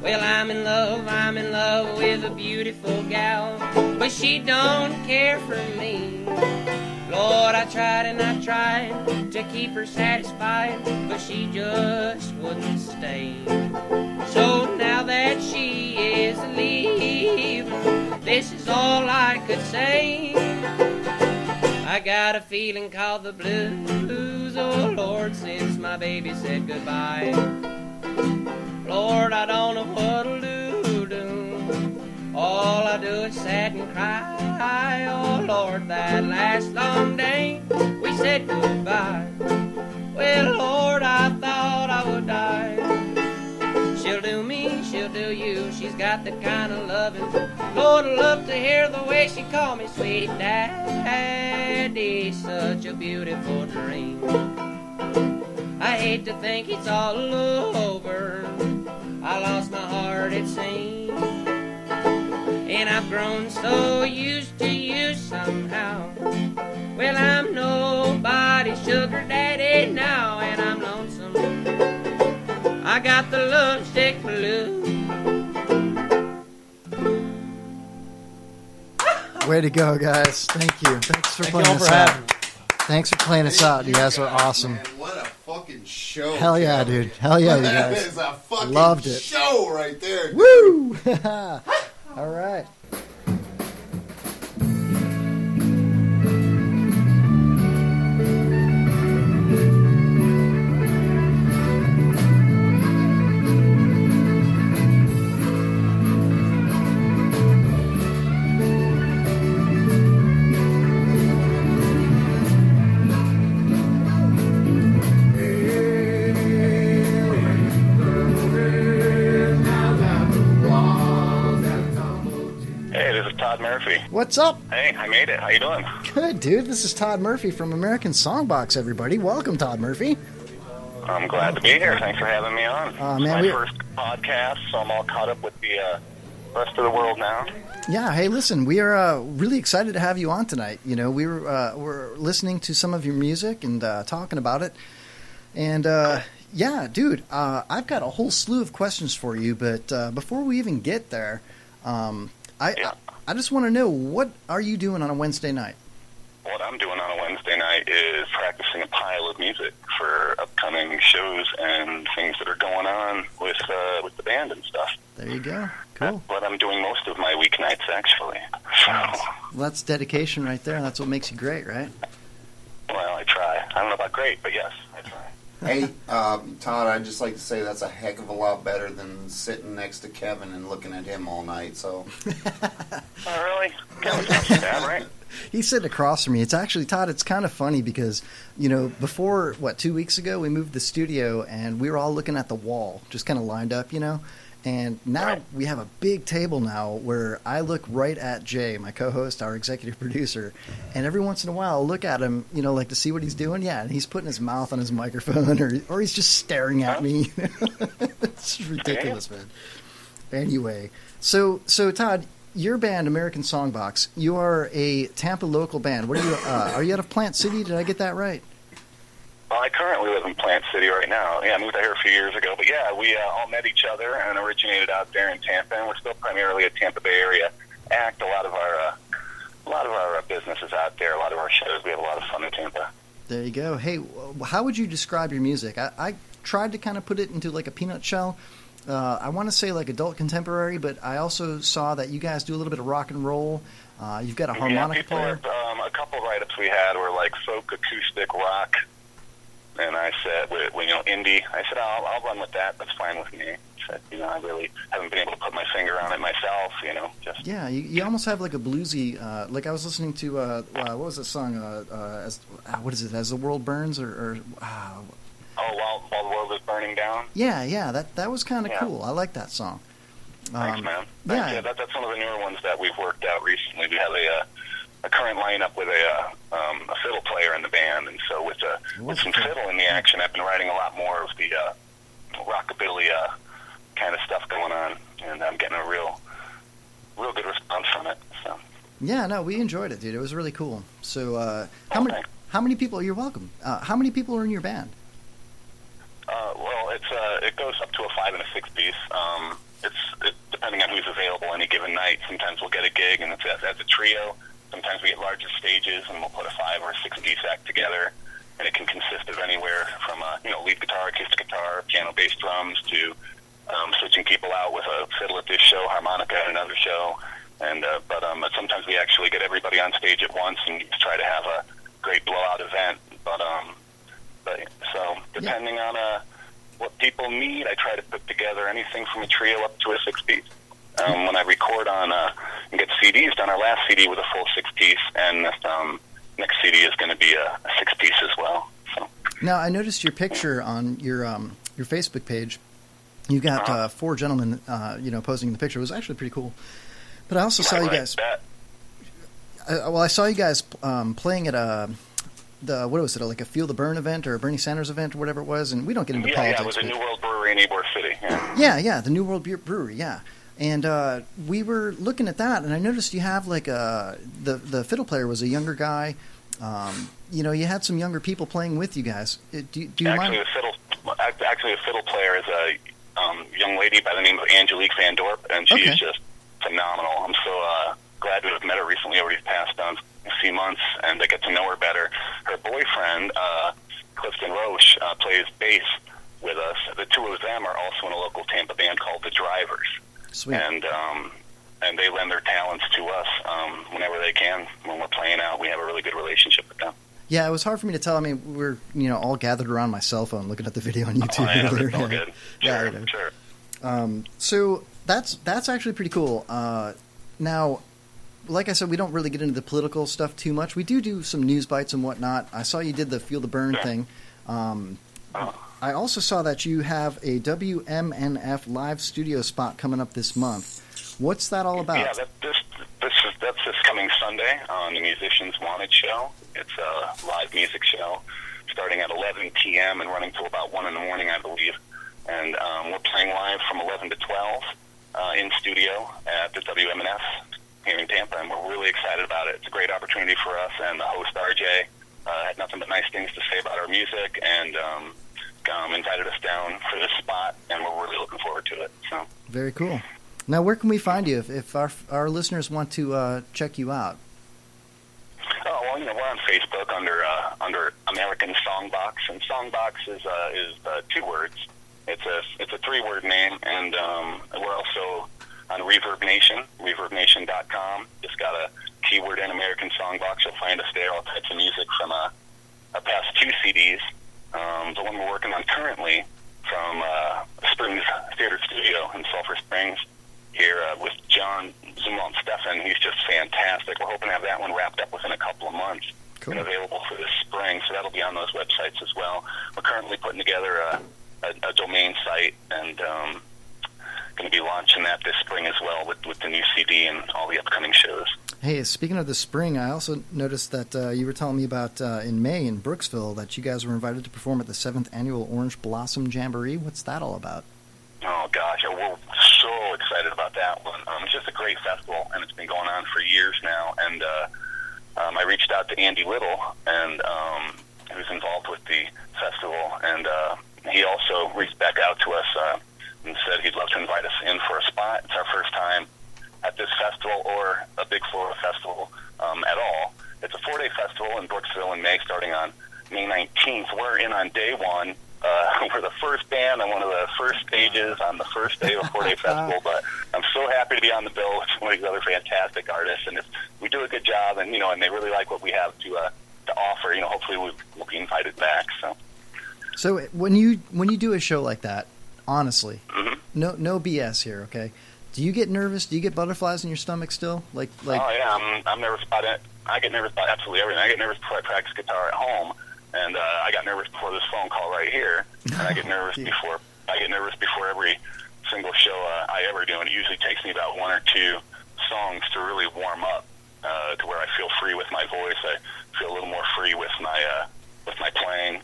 Well, I'm in love with a beautiful gal, but she don't care for me. Lord, I tried and I tried to keep her satisfied, but she just wouldn't stay. So now that she is leaving, this is all I could say. I got a feeling called the blues, oh Lord, since my baby said goodbye. Lord, I don't know what'll do. All I do is sit and cry. Oh Lord, that last long day we said goodbye. Well, Lord, I thought I would die. She'll do me, she'll do you. She's got the kind of loving. Lord, I love to hear the way she called me sweet daddy. Such a beautiful dream. I hate to think it's all over. I lost my heart, it seems. And I've grown so used to you somehow. Well, I'm nobody's sugar daddy now, and I'm lonesome. I got the lovesick blues. Way to go, guys. Thank you. Thanks for playing us out. Thanks for playing us out. You guys are awesome. Man, what a fucking show. Hell yeah, dude. Hell yeah, you guys. That is a fucking Loved it. show right there. Dude. Woo! All right. What's up? Hey, I made it. How you doing? Good, dude. This is Todd Murphy from American Songbox, everybody. Welcome, Todd Murphy. I'm glad to be here. Thanks for having me on. Man, it's my first podcast, so I'm all caught up with the rest of the world now. Yeah, hey, listen, we are really excited to have you on tonight. You know, we're listening to some of your music and talking about it. And, yeah, dude, I've got a whole slew of questions for you, but before we even get there, I just want to know, what are you doing on a Wednesday night? What I'm doing on a Wednesday night is practicing a pile of music for upcoming shows and things that are going on with the band and stuff. There you go. Cool. That's what I'm doing most of my weeknights, actually. So, well, that's dedication right there. That's what makes you great, right? Well, I try. I don't know about great, but yes, I try. Hey, Todd, I'd just like to say that's a heck of a lot better than sitting next to Kevin and looking at him all night, so. Oh, really? Kevin's not too bad, right? He's sitting across from me. It's actually, Todd, it's kind of funny because, you know, before, 2 weeks ago, we moved the studio and we were all looking at the wall, just kind of lined up, you know. And now we have a big table now where I look right at Jay, my co-host, our executive producer, and every once in a while I'll look at him, you know, like to see what he's doing. Yeah, and he's putting his mouth on his microphone or he's just staring at me. It's ridiculous, man. Anyway, so Todd, your band, American Songbox, you are a Tampa local band. What are you out of Plant City? Did I get that right? Well, I currently live in Plant City right now. Yeah, I moved out here a few years ago. But yeah, we all met each other and originated out there in Tampa, and we're still primarily a Tampa Bay area act. A lot of our business is out there. A lot of our shows. We have a lot of fun in Tampa. There you go. Hey, how would you describe your music? I tried to kind of put it into like a peanut shell. I want to say like adult contemporary, but I also saw that you guys do a little bit of rock and roll. You've got a harmonica player. A couple write-ups we had were like folk, acoustic, rock. And I said, indie. I said, I'll run with that. That's fine with me. I said, I really haven't been able to put my finger on it myself, just. Yeah, you almost have like a bluesy, like I was listening to, what was that song, what is it, As the World Burns, or While the World is Burning Down? Yeah, that was kind of cool. I like that song. Thanks, man. Thanks. Yeah, that's one of the newer ones that we've worked out recently. We have a current lineup with a fiddle player in the band, and so with some fiddle in the action, I've been writing a lot more of the rockabilly kind of stuff going on, and I'm getting a real good response from it. So. Yeah, no, we enjoyed it, dude. It was really cool. So, how many people? You're welcome. How many people are in your band? Well, it goes up to a 5 and a 6 piece. depending on who's available any given night. Sometimes we'll get a gig, and it's as a trio. Sometimes we get larger stages, and we'll put a 5 or 6 piece act together, and it can consist of anywhere from lead guitar, acoustic guitar, piano, bass, drums, to switching people out with a fiddle at this show, harmonica at another show, and but sometimes we actually get everybody on stage at once and try to have a great blowout event. But so depending on what people need, I try to put together anything from a trio up to a 6-piece. When I record on and get CDs done, our last CD was a full 6-piece, and this next CD is going to be a 6-piece as well. So. Now, I noticed your picture on your Facebook page. You got 4 gentlemen, posing in the picture. It was actually pretty cool. But I also saw you guys. I saw you guys playing at what was it, like a Feel the Burn event or a Bernie Sanders event or whatever it was, and we don't get into politics. Yeah, it was a New World Brewery in Ybor City. Yeah, the New World Brewery, yeah. And we were looking at that, and I noticed you have like the fiddle player was a younger guy. You had some younger people playing with you guys. Do you mind? Actually, the fiddle player is a young lady by the name of Angelique Van Dorp, and she is just phenomenal. I'm so glad to have met her recently over these past a few months and to get to know her better. Her boyfriend, Clifton Roche, plays bass with us. The two of them are also in a local Tampa band called The Drivers. Sweet. And they lend their talents to us whenever they can. When we're playing out, we have a really good relationship with them. Yeah, it was hard for me to tell. I mean, we're all gathered around my cell phone looking at the video on YouTube. It's all good. Sure. So that's actually pretty cool. Now, like I said, we don't really get into the political stuff too much. We do some news bites and whatnot. I saw you did the Feel the Burn thing. I also saw that you have a WMNF live studio spot coming up this month. What's that all about? Yeah, that's this coming Sunday on the Musicians Wanted show. It's a live music show starting at 11 p.m. and running till about 1 in the morning, I believe. And we're playing live from 11 to 12 in studio at the WMNF here in Tampa, and we're really excited about it. It's a great opportunity for us, and the host, RJ, had nothing but nice things to say about our music, and invited us down for this spot, and we're really looking forward to it. So very cool. Now, where can we find you if our listeners want to check you out? Oh, well, we're on Facebook under American Songbox, and Songbox is 2 words. It's a 3-word name, and we're also on Reverb Nation, ReverbNation.com. Just got a keyword in American Songbox. You'll find us there. All types of music from our past 2 CDs. The one we're working on currently from Springs Theater Studio in Sulphur Springs here with John Zumwalt Steffen. He's just fantastic. We're hoping to have that one wrapped up within a couple of months. Cool. And available for this spring, so that'll be on those websites as well. We're currently putting together a domain site and going to be launching that this spring as well with the new CD and all the upcoming shows. Hey, speaking of the spring, I also noticed that you were telling me about in May in Brooksville that you guys were invited to perform at the 7th Annual Orange Blossom Jamboree. What's that all about? Oh, gosh, we're so excited about that one. It's just a great festival, and it's been going on for years now. And I reached out to Andy Little, and who's involved with the festival, and he also reached back out to us and said he'd love to invite us in for a spot. It's our first time at this festival or a big Florida festival at all. It's a 4-day festival in Brooksville in May, starting on May 19th. We're in on day 1. We're the first band on one of the first stages on the first day of a 4-day festival, but I'm so happy to be on the bill with one of these other fantastic artists, and if we do a good job, and and they really like what we have to offer, hopefully we'll be invited back. So when you do a show like that, honestly, mm-hmm. no BS here, okay? Do you get nervous? Do you get butterflies in your stomach still? Like oh yeah, I'm nervous about it. I get nervous about absolutely everything. I get nervous before I practice guitar at home. And I got nervous before this phone call right here, and I get nervous before every single show I ever do. And it usually takes me about 1 or 2 songs to really warm up to where I feel free with my voice. I feel a little more free with my playing.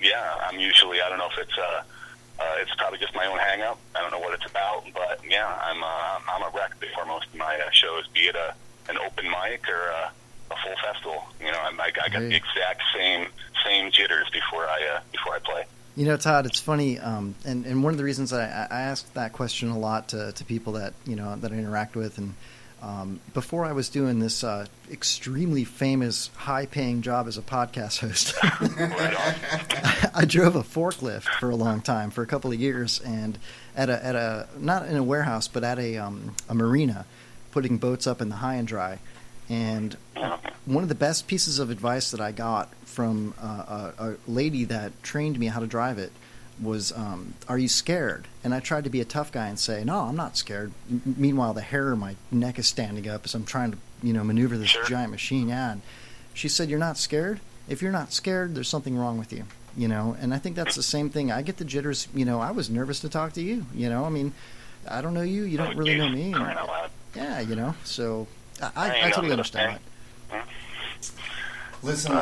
Yeah, I'm usually, I don't know if it's probably just my own hang up. I don't know what it's about, but yeah, I'm a wreck before most of my shows, be it an open mic or a full festival. I got the exact same jitters before I play. You know, Todd, it's funny, and one of the reasons I ask that question a lot to people that that I interact with, and before I was doing this extremely famous, high-paying job as a podcast host, I drove a forklift for a long time, for a couple of years, and at a not in a warehouse, but at a marina, putting boats up in the high and dry. And one of the best pieces of advice that I got from a lady that trained me how to drive it was, are you scared? And I tried to be a tough guy and say, no, I'm not scared. Meanwhile, the hair on my neck is standing up as I'm trying to, maneuver this giant machine. Yeah. And she said, you're not scared? If you're not scared, there's something wrong with you, And I think that's the same thing. I get the jitters. I was nervous to talk to you, I mean, I don't know you. You don't really know me. Yeah, so I totally understand that. Listen,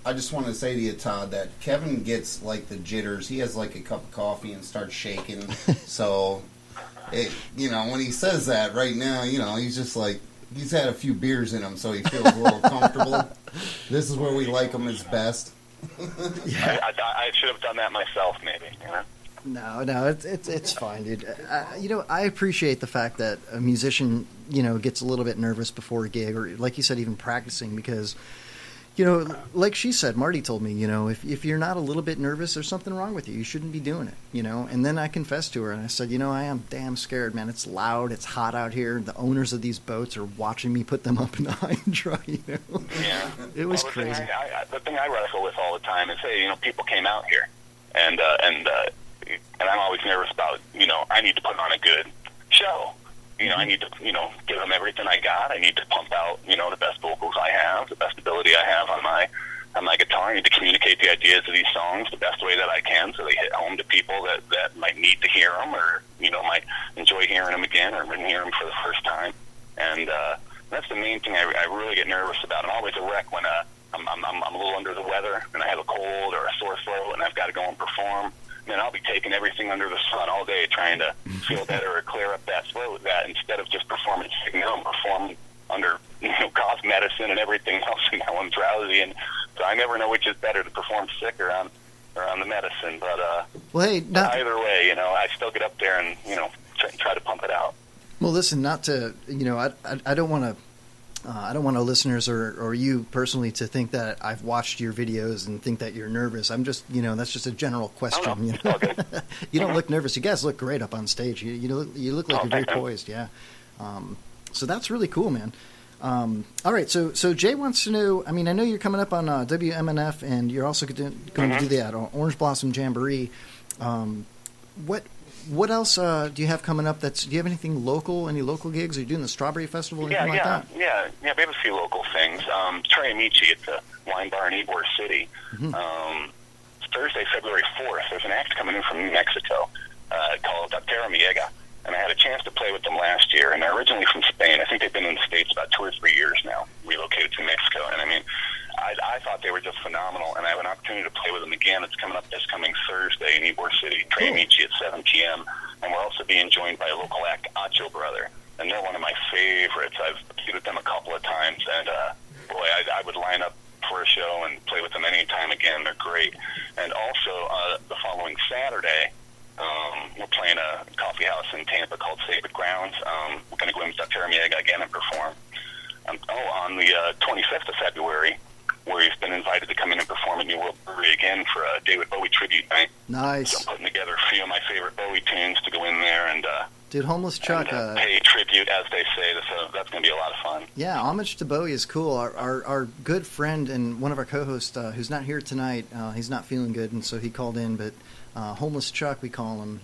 I just want to say to you, Todd, that Kevin gets like the jitters. He has like a cup of coffee and starts shaking. So, when he says that right now, he's just like, he's had a few beers in him, so he feels a little comfortable. This is where we like him his best. Yeah. I should have done that myself, maybe. No, it's fine, dude. I appreciate the fact that a musician, gets a little bit nervous before a gig, or like you said, even practicing, because, like she said, Marty told me, if you're not a little bit nervous, there's something wrong with you. You shouldn't be doing it, And then I confessed to her, and I said, I am damn scared, man. It's loud, it's hot out here. The owners of these boats are watching me put them up in the high and dry, Yeah. It was crazy. The thing I wrestle with all the time is, hey, people came out here, and I'm always nervous about, I need to put on a good show. I need to, give them everything I got. I need to pump out, the best vocals I have, the best ability I have on my guitar. I need to communicate the ideas of these songs the best way that I can, so they hit home to people that might need to hear them, or, might enjoy hearing them again, or hear them for the first time. And that's the main thing I really get nervous about. I'm always a wreck when I'm a little under the weather, and I have a cold or a sore throat, and I've got to go and perform. Then I'll be taking everything under the sun all day, trying to feel better or clear up that throat. That instead of just performing sick, I'm performing under cough medicine and everything else, and now I'm drowsy, and so I never know which is better, to perform sick or on the medicine. But well, hey, either way, I still get up there and try to pump it out. Well, listen, not to I don't want to. I don't want our listeners or you personally to think that I've watched your videos and think that you're nervous. I'm just, that's just a general question. You don't look nervous. You guys look great up on stage. You look like you're very poised. Yeah. So that's really cool, man. All right. So Jay wants to know, I mean, I know you're coming up on WMNF, and you're also going to do that Orange Blossom Jamboree. What else do you have coming up? Do you have anything local? Any local gigs? Are you doing the Strawberry Festival? Anything like that? Yeah. We have a few local things. Trey Amici at the Wine Bar in Ybor City. Mm-hmm. Thursday, February 4th. There's an act coming in from New Mexico called Doctera Miega, and I had a chance to play with them last year. And they're originally from Spain. I think they've been in the States about 2 or 3 years now, relocated to Mexico. And I mean, I thought they were just phenomenal, and I have an opportunity to play with them again. It's coming up this coming Thursday in Ybor City, Trey Amici at 7 p.m., and we're also being joined by a local act, Acho Brother, and they're one of my favorites. I've played with them a couple of times, and boy, I would line up for a show and play with them anytime again. They're great. And also, the following Saturday, we're playing a coffee house in Tampa called Sacred Grounds. We're going to go in with Doctera Miega again and perform. On the 25th of February, we've been invited to come in and perform at New World Brewery again for a David Bowie tribute night. Nice. So I'm putting together a few of my favorite Bowie tunes to go in there and dude, Homeless Chuck, pay tribute, as they say. So that's going to be a lot of fun. Yeah, homage to Bowie is cool. Our good friend and one of our co-hosts, who's not here tonight, he's not feeling good, and so he called in, but Homeless Chuck, we call him,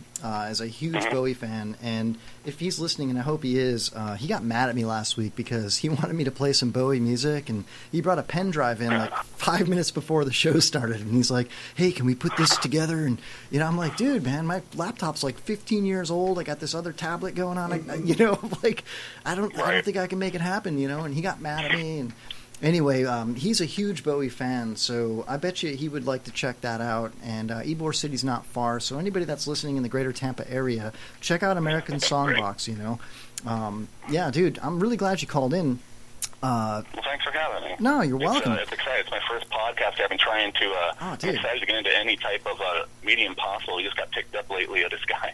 is a huge Bowie fan, and if he's listening, and I hope he is, he got mad at me last week because he wanted me to play some Bowie music, and he brought a pen drive in like 5 minutes before the show started, and he's like, hey, can we put this together? And I'm like, dude, man, my laptop's like 15 years old. I got this other tablet going on. I don't think I can make it happen, and he got mad at me. And anyway, he's a huge Bowie fan, so I bet you he would like to check that out. And Ybor City's not far, so anybody that's listening in the greater Tampa area, check out American Songbox, Yeah, dude, I'm really glad you called in. Well, thanks for having me. No, you're welcome. It's exciting. It's my first podcast. I've been trying to. I'm excited to get into any type of medium possible. He just got picked up lately at this guy.